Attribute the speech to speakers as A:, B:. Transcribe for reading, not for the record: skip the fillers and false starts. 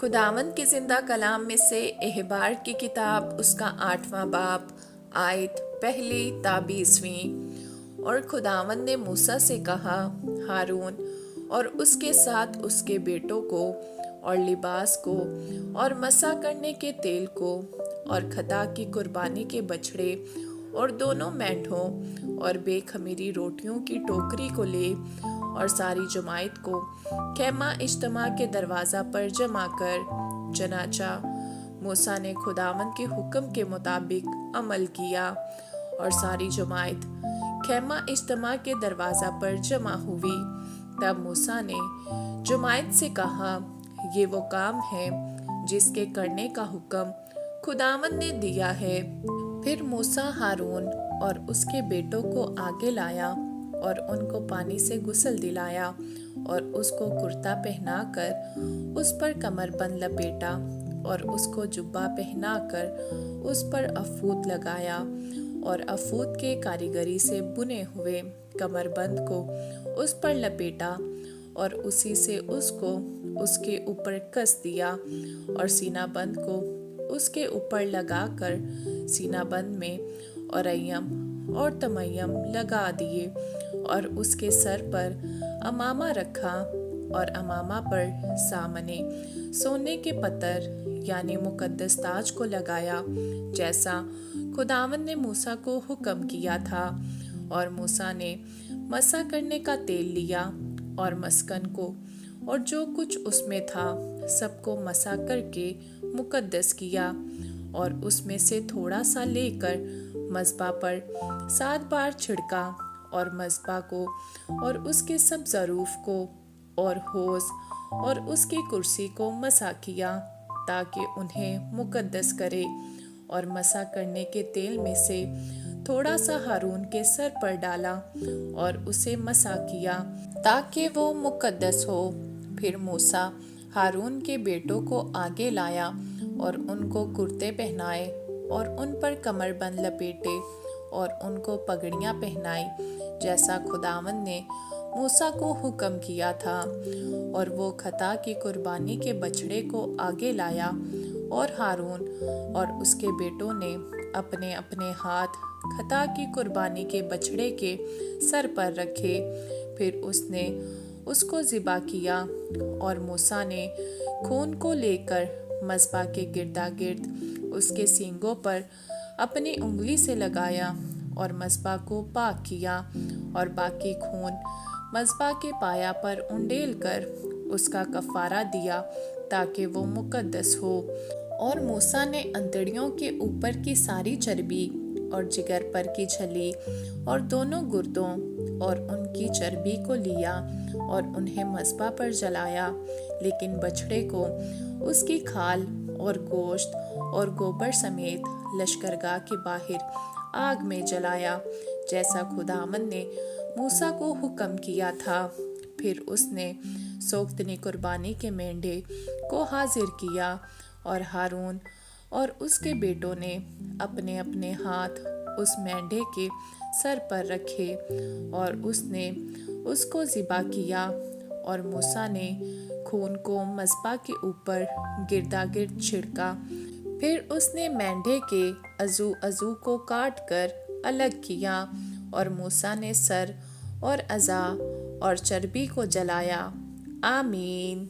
A: خداوند کے زندہ کلام میں سے احبار کی کتاب اس کا 8واں باب آیت پہلی تا 20۔ اور خداوند نے موسیٰ سے کہا، ہارون اور اس کے ساتھ اس کے بیٹوں کو اور لباس کو اور مسح کرنے کے تیل کو اور خطا کی قربانی کے بچھڑے اور دونوں مینڈھوں اور بے خمیری روٹیوں کی ٹوکری کو لے اور ساری جماعت کو خیمہ اجتماع کے دروازہ پر جمع کر۔ چنانچہ موسیٰ نے خداوند کے حکم کے مطابق عمل کیا اور ساری جماعت خیمہ اجتماع کے دروازہ پر جمع ہوئی۔ تب موسیٰ نے جماعت سے کہا، یہ وہ کام ہے جس کے کرنے کا حکم خداوند نے دیا ہے۔ پھر موسیٰ ہارون اور اس کے بیٹوں کو آگے لایا اور ان کو پانی سے غسل دلایا اور اس کو کرتا پہنا کر اس پر کمر بند لپیٹا اور اس کو جبہ پہنا کر اس پر افود لگایا اور افود کے کاریگری سے بنے ہوئے کمر بند کو اس پر لپیٹا اور اسی سے اس کو اس کے اوپر کس دیا اور سینہ بند کو اس کے اوپر لگا کر سینہ بند میں اوریم اور تمیم لگا دیے اور اس کے سر پر امامہ رکھا اور امامہ پر سامنے سونے کے پتر یعنی مقدس تاج کو لگایا، جیسا خداوند نے موسیٰ کو حکم کیا تھا۔ اور موسیٰ نے مسح کرنے کا تیل لیا اور مسکن کو اور جو کچھ اس میں تھا سب کو مسح کر کے مقدس کیا اور اس میں سے تھوڑا سا لے کر مذبح پر 7 بار چھڑکا اور مذبح کو اور اس کے سب ظروف کو اور حوض اور اس کی کرسی کو مسح کیا تاکہ انہیں مقدس کرے، اور مسح کرنے کے تیل میں سے تھوڑا سا ہارون کے سر پر ڈالا اور اسے مسح کیا تاکہ وہ مقدس ہو۔ پھر موسیٰ ہارون کے بیٹوں کو آگے لایا اور ان کو کرتے پہنائے اور ان پر کمر بند لپیٹے اور ان کو پگڑیاں پہنائی، جیسا خداوند نے موسیٰ کو حکم کیا تھا۔ اور وہ خطا کی قربانی کے بچھڑے کو آگے لایا اور ہارون اور اس کے بیٹوں نے اپنے اپنے ہاتھ خطا کی قربانی کے بچھڑے کے سر پر رکھے۔ پھر اس نے اس کو ذبح کیا اور موسیٰ نے خون کو لے کر مذبح کے گردا گرد اس کے سینگوں پر اپنی انگلی سے لگایا اور مذبح کو پاک کیا، اور باقی خون مذبح کے پایا پر انڈیل کر اس کا کفارہ دیا تاکہ وہ مقدس ہو۔ اور موسیٰ نے انتڑیوں کے اوپر کی ساری چربی اور جگر پر کی جھلی اور دونوں گردوں اور ان کی چربی کو لیا اور انہیں مذبح پر جلایا، لیکن بچھڑے کو اس کی کھال اور گوشت اور گوبر سمیت لشکرگاہ کے باہر آگ میں جلایا، جیسا خداوند نے موسیٰ کو حکم کیا تھا۔ پھر اس نے سوگندی قربانی کے مینڈھے کو حاضر کیا، اور ہارون اور اس کے بیٹوں نے اپنے اپنے ہاتھ اس مینڈھے کے سر پر رکھے اور اس نے اس کو ذبح کیا، اور موسیٰ نے خون کو مذبح کے اوپر گردا گرد چھڑکا۔ پھر اس نے مینڈھے کے عضو کو کاٹ کر الگ کیا، اور موسیٰ نے سر اور اعضاء اور چربی کو جلایا۔ آمین۔